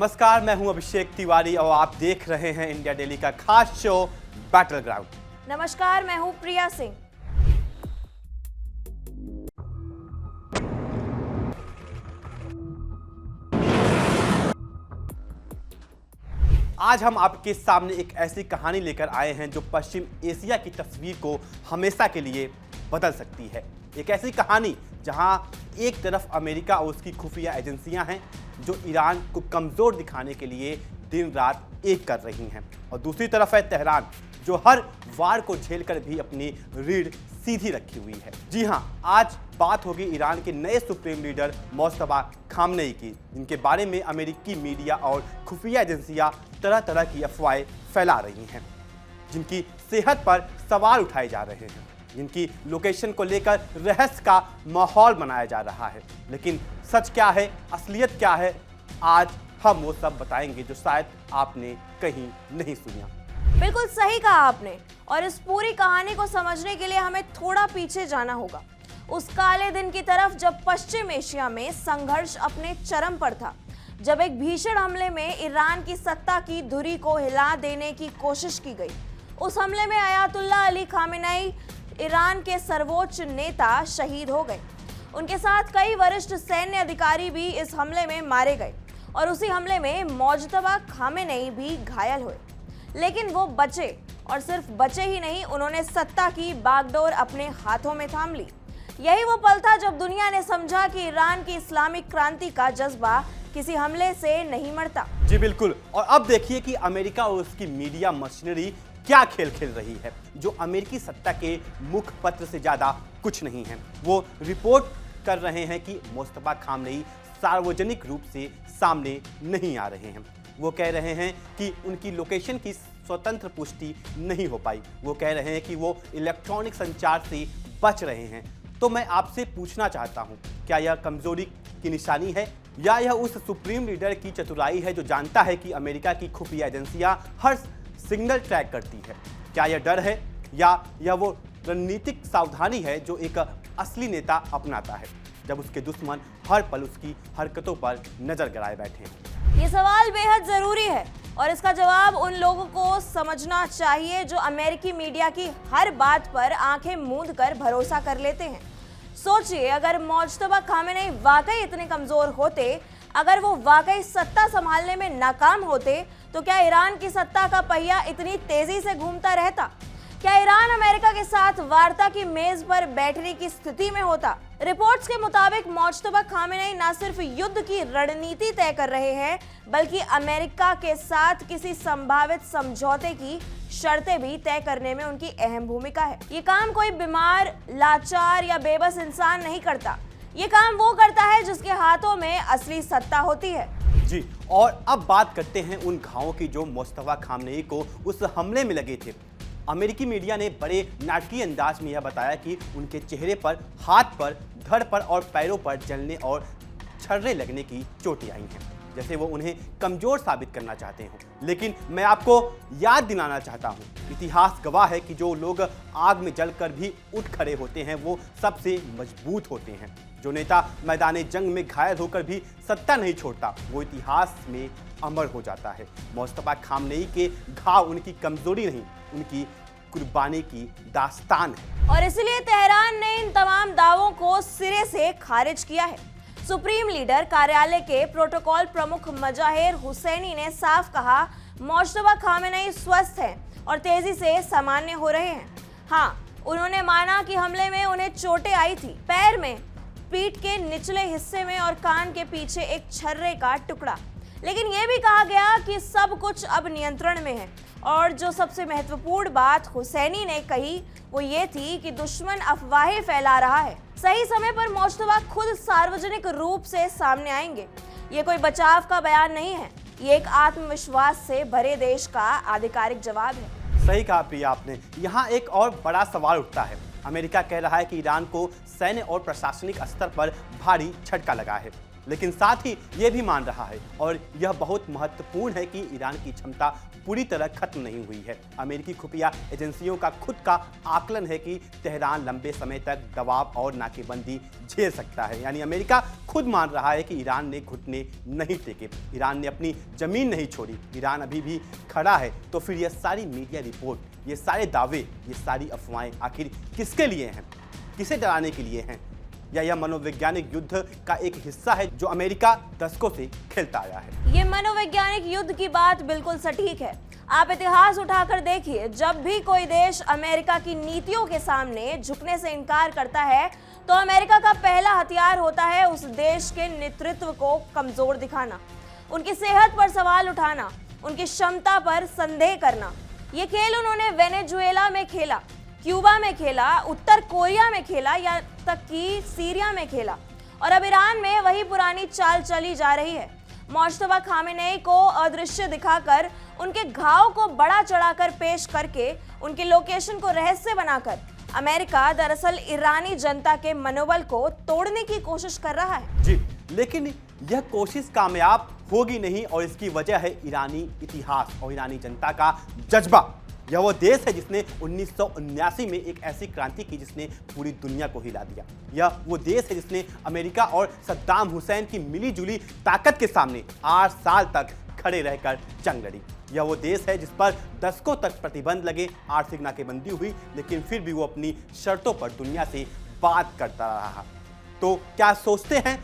नमस्कार, मैं हूं अभिषेक तिवारी और आप देख रहे हैं इंडिया डेली का खास शो बैटल ग्राउंड। नमस्कार, मैं हूं प्रिया सिंह। आज हम आपके सामने एक ऐसी कहानी लेकर आए हैं जो पश्चिम एशिया की तस्वीर को हमेशा के लिए बदल सकती है। एक ऐसी कहानी जहां एक तरफ अमेरिका और उसकी खुफिया एजेंसियां हैं जो ईरान को कमज़ोर दिखाने के लिए दिन रात एक कर रही हैं, और दूसरी तरफ है तेहरान जो हर वार को झेलकर भी अपनी रीढ़ सीधी रखी हुई है। जी हां, आज बात होगी ईरान के नए सुप्रीम लीडर मोस्तफा खामनेई की, जिनके बारे में अमेरिकी मीडिया और खुफिया एजेंसियां तरह तरह की अफवाहें फैला रही हैं, जिनकी सेहत पर सवाल उठाए जा रहे हैं, जिनकी लोकेशन को लेकर रहस्य का माहौल बनाया जा रहा है। लेकिन सच क्या है, असलियत क्या है, आज हम वो सब बताएंगे जो शायद आपने कहीं नहीं सुना। बिल्कुल सही कहा आपने, और इस पूरी कहानी को समझने के लिए हमें थोड़ा पीछे जाना होगा, उस काले दिन की तरफ जब पश्चिम एशिया में संघर्ष अपने चरम पर था, जब एक भीषण हमले में ईरान की सत्ता की धुरी को हिला देने की कोशिश की गई। उस हमले में अयातुल्ला अली खामेनेई, ईरान के सर्वोच्च नेता, शहीद हो गए। उनके साथ कई वरिष्ठ सैन्य अधिकारी भी इस हमले में मारे गए, और उसी हमले में मोज्तबा खामेनेई भी घायल हुए। लेकिन वो बचे, और सिर्फ बचे ही नहीं, उन्होंने सत्ता की बागडोर अपने हाथों में थाम ली। यही वो पल था जब दुनिया ने समझा कि ईरान की इस्लामिक क्रांति का जज्बा किसी हमले से नहीं मरता। जी बिल्कुल, और अब देखिए कि अमेरिका और उसकी मीडिया मशीनरी क्या खेल खेल रही है, जो अमेरिकी सत्ता के मुखपत्र से ज्यादा कुछ नहीं है। वो रिपोर्ट कर रहे हैं कि मोस्तफा खामनेई सार्वजनिक रूप से सामने नहीं आ रहे हैं। वो कह रहे हैं कि उनकी लोकेशन की स्वतंत्र पुष्टि नहीं हो पाई। वो कह रहे हैं कि वो इलेक्ट्रॉनिक संचार से बच रहे हैं। तो मैं आपसे पूछना चाहता हूं, क्या यह कमजोरी की निशानी है, या यह उस सुप्रीम लीडर की चतुराई है जो जानता है कि अमेरिका की खुफिया एजेंसियां हर सिग्नल ट्रैक करती है? क्या यह डर है, या यह वो रणनीतिक सावधानी है जो एक असली नेता अपनाता है जब उसके दुश्मन हर पल उसकी हरकतों पर नजर गड़ाए बैठे हैं? ये सवाल बेहद जरूरी है, और इसका जवाब उन लोगों को समझना चाहिए जो अमेरिकी मीडिया की हर बात पर आंखें मूंद कर भरोसा कर लेते हैं। सोचिए, अगर मोज्तबा खामेनेई वाकई इतने कमजोर होते, अगर वो वाकई सत्ता संभालने में नाकाम होते, तो क्या ईरान की सत्ता का पहिया इतनी तेजी से घूमता रहता? क्या ईरान अमेरिका के साथ वार्ता की मेज पर बैठने की स्थिति में होता? रिपोर्ट्स के मुताबिक मोज्तबा खामेनेई न सिर्फ युद्ध की रणनीति तय कर रहे हैं, बल्कि अमेरिका के साथ किसी संभावित समझौते की शर्तें भी तय करने में उनकी अहम भूमिका है। ये काम कोई बीमार, लाचार या बेबस इंसान नहीं करता। ये काम वो करता है जिसके हाथों में असली सत्ता होती है। जी, और अब बात करते हैं उन घावों की जो मोस्तफा खामनेई को उस हमले में लगे थे। अमेरिकी मीडिया ने बड़े नाटकीय अंदाज में यह बताया कि उनके चेहरे पर, हाथ पर, धड़ पर और पैरों पर जलने और छर्रे लगने की चोटें आई हैं, जैसे वो उन्हें कमजोर साबित करना चाहते हों। लेकिन मैं आपको याद दिलाना चाहता हूं, इतिहास गवाह है कि जो लोग आग में जलकर भी उठ खड़े होते हैं वो सबसे मजबूत होते हैं। जो नेता मैदान जंग में घायल होकर भी सत्ता नहीं छोड़ता, वो इतिहास में अमर हो जाता है। मोस्तफा खामनेई के घाव उनकी कमजोरी नहीं, उनकी कुर्बानी की दास्तान है। और इसलिए तेहरान ने इन तमाम दावों को सिरे से खारिज किया है। सुप्रीम लीडर कार्यालय के प्रोटोकॉल प्रमुख मजाहिर हुसैनी ने साफ कहा, मोज्तबा खामेनेई स्वस्थ हैं और तेजी से सामान्य हो रहे हैं। हाँ, उन्होंने माना कि हमले में उन्हें चोटें आई थी, पैर में, पीठ के निचले हिस्से में और कान के पीछे एक छर्रे का टुकड़ा। लेकिन यह भी कहा गया कि सब कुछ अब नियंत्रण में है। और जो सबसे महत्वपूर्ण बात हुसैनी ने कही वो ये थी कि दुश्मन अफवाहें फैला रहा है। सही समय पर मोज्तबा खुद सार्वजनिक रूप से सामने आएंगे। ये कोई बचाव का बयान नहीं है, ये एक आत्मविश्वास से भरे देश का आधिकारिक जवाब है। सही कहा प्रिया आपने। यहाँ एक और बड़ा सवाल उठता है। अमेरिका कह रहा है कि ईरान को सैन्य और प्रशासनिक स्तर पर भारी झटका लगा है। लेकिन साथ ही यह भी मान रहा है और यह बहुत महत्वपूर्ण है कि ईरान की क्षमता पूरी तरह खत्म नहीं हुई है। अमेरिकी खुफिया एजेंसियों का खुद का आकलन है कि तेहरान लंबे समय तक दबाव और नाकेबंदी झेल सकता है। यानी अमेरिका खुद मान रहा है कि ईरान ने घुटने नहीं टेके, ईरान ने अपनी जमीन नहीं छोड़ी, ईरान अभी भी खड़ा है। तो फिर यह सारी मीडिया रिपोर्ट, ये सारे दावे, ये सारी अफवाहें आखिर किसके लिए हैं? किसे डराने के लिए हैं? या यह मनोवैज्ञानिक युद्ध का एक हिस्सा है जो अमेरिका दशकों से खेलता आया है? ये मनोवैज्ञानिक युद्ध की बात बिल्कुल सटीक है। आप इतिहास उठाकर देखिए, जब भी कोई देश अमेरिका की नीतियों के सामने झुकने से इनकार करता है तो अमेरिका का पहला हथियार होता है उस देश के नेतृत्व को कमजोर दिखाना, उनकी सेहत पर सवाल उठाना, उनकी क्षमता पर संदेह करना। ये खेल उन्होंने वेनेजुएला में खेला, क्यूबा में खेला, उत्तर कोरिया में खेला, या तक कि सीरिया में खेला, और अब ईरान में वही पुरानी चाल चली जा रही है। मुश्तबा खामेनेई को अदृश्य दिखाकर, उनके घाव को बड़ा चढ़ाकर पेश करके, उनकी लोकेशन को रहस्य बनाकर अमेरिका दरअसल ईरानी जनता के मनोबल को तोड़ने की कोशिश कर रहा है। जी, लेकिन यह कोशिश कामयाब होगी नहीं और इसकी वजह है ईरानी इतिहास और ईरानी जनता का जज्बा। यह वो देश है जिसने 1979 में एक ऐसी क्रांति की जिसने पूरी दुनिया को हिला दिया। यह वो देश है जिसने अमेरिका और सद्दाम हुसैन की मिलीजुली ताकत के सामने 8 साल तक खड़े रहकर जंग लड़ी। यह वो देश है जिस पर दशकों तक प्रतिबंध लगे, आर्थिक नाकेबंदी हुई, लेकिन फिर भी वो अपनी शर्तों पर दुनिया से बात करता रहा। तो क्या सोचते हैं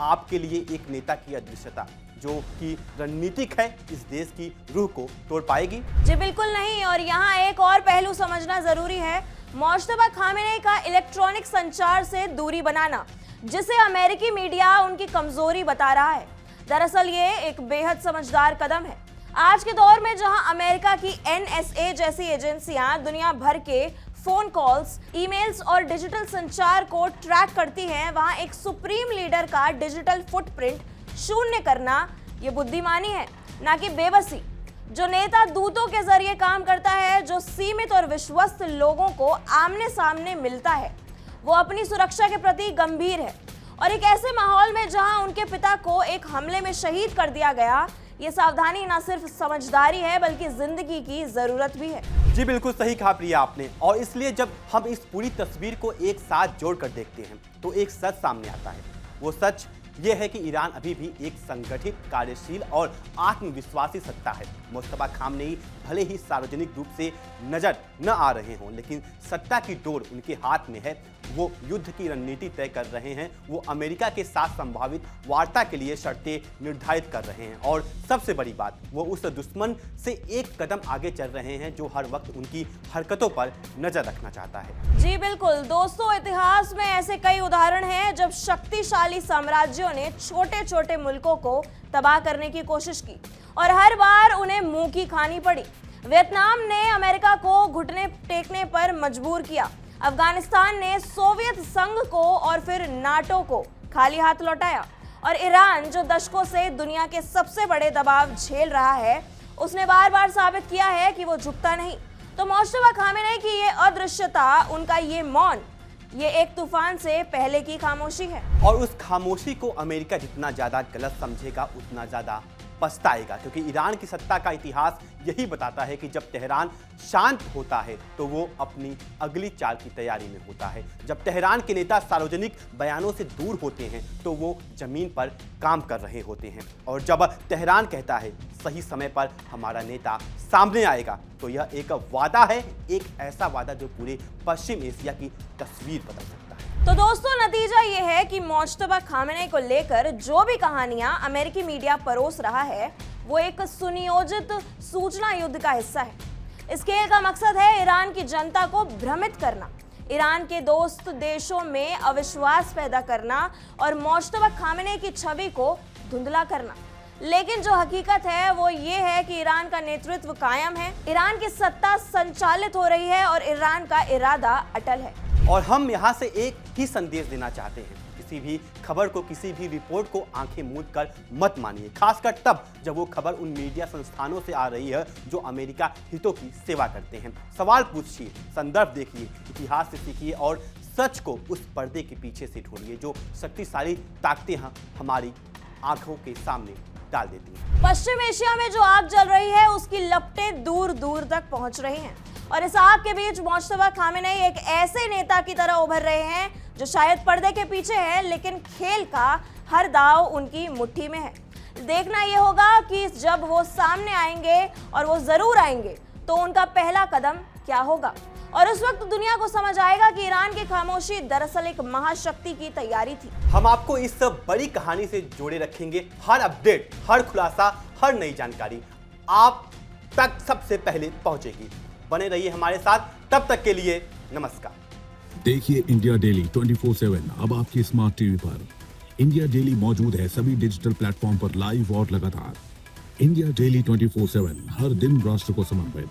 आपके लिए एक नेता की अदृश्यता जो कि रणनीतिक है इस देश की रूह को तोड़ पाएगी? जी बिल्कुल नहीं। और यहाँ एक और पहलू समझना जरूरी है, मुश्तबा खामेनेई का इलेक्ट्रॉनिक संचार से दूरी बनाना, जिसे अमेरिकी मीडिया उनकी कमजोरी बता रहा है। दरअसल ये एक बेहद समझदार कदम है। आज के दौर में जहां अमेरिका की NSA जैसी एजेंसियां दुनिया भर के फोन कॉल्स, ईमेल्स और डिजिटल संचार को ट्रैक करती हैं, वहां एक सुप्रीम लीडर का डिजिटल फुटप्रिंट शून्य करना ये बुद्धिमानी है, ना कि बेबसी। जो नेता दूतों के जरिए काम करता है, जो सीमित और विश्वस्त लोगों को आमने सामने मिलता है, वो अपनी सुरक्षा के प्रति गंभीर है। और एक ऐसे माहौल में जहां उनके पिता को एक हमले में शहीद कर दिया गया, ये सावधानी न सिर्फ समझदारी है बल्कि जिंदगी की जरूरत भी है। जी बिल्कुल सही कहा प्रिया आपने। और इसलिए जब हम इस पूरी तस्वीर को एक साथ जोड़कर देखते हैं तो एक सच सामने आता है। वो सच ये है कि ईरान अभी भी एक संगठित, कार्यशील और आत्मविश्वासी सत्ता है। मुश्तबा खामेनेई भले ही सार्वजनिक रूप से नजर न आ रहे हों, लेकिन सत्ता की डोर उनके हाथ में है। वो युद्ध की रणनीति तय कर रहे हैं, वो अमेरिका के साथ संभावित वार्ता के लिए शर्तें निर्धारित कर रहे हैं, और सबसे बड़ी बात, वो उस दुश्मन से एक कदम आगे चल रहे हैं जो हर वक्त उनकी हरकतों पर नजर रखना चाहता है। जी बिल्कुल दोस्तों, इतिहास में ऐसे कई उदाहरण हैं जब शक्तिशाली साम्राज्यों ने छोटे छोटे मुल्कों को तबाह करने की कोशिश की और हर बार उन्हें मुंह की खानी पड़ी। वियतनाम ने अमेरिका को घुटने टेकने पर मजबूर किया, अफगानिस्तान ने सोवियत संघ को और फिर नाटो को खाली हाथ लौटाया, और ईरान जो दशकों से दुनिया के सबसे बड़े दबाव झेल रहा है, उसने बार बार साबित किया है कि वो झुकता नहीं। तो मुश्तबा खामेनेई की ये अदृश्यता, उनका ये मौन, ये एक तूफान से पहले की खामोशी है। और उस खामोशी को अमेरिका जितना ज्यादा गलत समझेगा उतना ज्यादा पछताएगा, क्योंकि ईरान की सत्ता का इतिहास यही बताता है कि जब तेहरान शांत होता है तो वो अपनी अगली चाल की तैयारी में होता है। जब तेहरान के नेता सार्वजनिक बयानों से दूर होते हैं तो वो जमीन पर काम कर रहे होते हैं, और जब तेहरान कहता है सही समय पर हमारा नेता सामने आएगा, तो यह एक वादा है, एक ऐसा वादा जो पूरे पश्चिम एशिया की तस्वीर बदल सकता है। तो दोस्तों, नतीजा ये है कि मुश्तबा खामेनेई को लेकर जो भी कहानियां अमेरिकी मीडिया परोस रहा है, वो एक सुनियोजित सूचना युद्ध का हिस्सा है। इस खेल का मकसद है ईरान की जनता को भ्रमित करना, ईरान के दोस्त देशों में अविश्वास पैदा करना और मुश्तबा खामेनेई की छवि को धुंधला करना। लेकिन जो हकीकत है वो ये है कि ईरान का नेतृत्व कायम है, ईरान की सत्ता संचालित हो रही है और ईरान का इरादा अटल है। और हम यहाँ से एक ही संदेश देना चाहते हैं, किसी भी खबर को, किसी भी रिपोर्ट को आंखें मूंद कर मत मानिए, खासकर तब जब वो खबर उन मीडिया संस्थानों से आ रही है जो अमेरिका हितों की सेवा करते हैं। सवाल पूछिए, संदर्भ देखिए, इतिहास से सीखिए और सच को उस पर्दे के पीछे से ढूंढिए जो शक्तिशाली ताकतें हमारी आंखों के सामने डाल देती हैं। पश्चिम एशिया में जो आग जल रही है उसकी लपटें दूर दूर तक पहुंच रही हैं और इस आग के बीच मुश्तबा खामेनेई एक ऐसे नेता की तरह उभर रहे हैं जो शायद पर्दे के पीछे है, लेकिन खेल का हर दांव उनकी मुट्ठी में है। देखना यह होगा कि जब वो सामने आएंगे, और वो जरूर आएंगे, तो उनका पहला कदम क्या होगा। और उस वक्त दुनिया को समझ आएगा कि ईरान की खामोशी दरअसल एक महाशक्ति की तैयारी थी। हम आपको इस बड़ी कहानी से जोड़े रखेंगे। हर अपडेट, हर खुलासा, हर नई जानकारी आप तक सबसे पहले पहुंचेगी। बने रहिए हमारे साथ, तब तक के लिए नमस्कार। देखिए इंडिया डेली 24/7 अब आपकी स्मार्ट टीवी पर। इंडिया डेली मौजूद है सभी डिजिटल प्लेटफॉर्म पर लाइव और लगातार। इंडिया डेली 24/7 हर दिन राष्ट्र को समर्पित।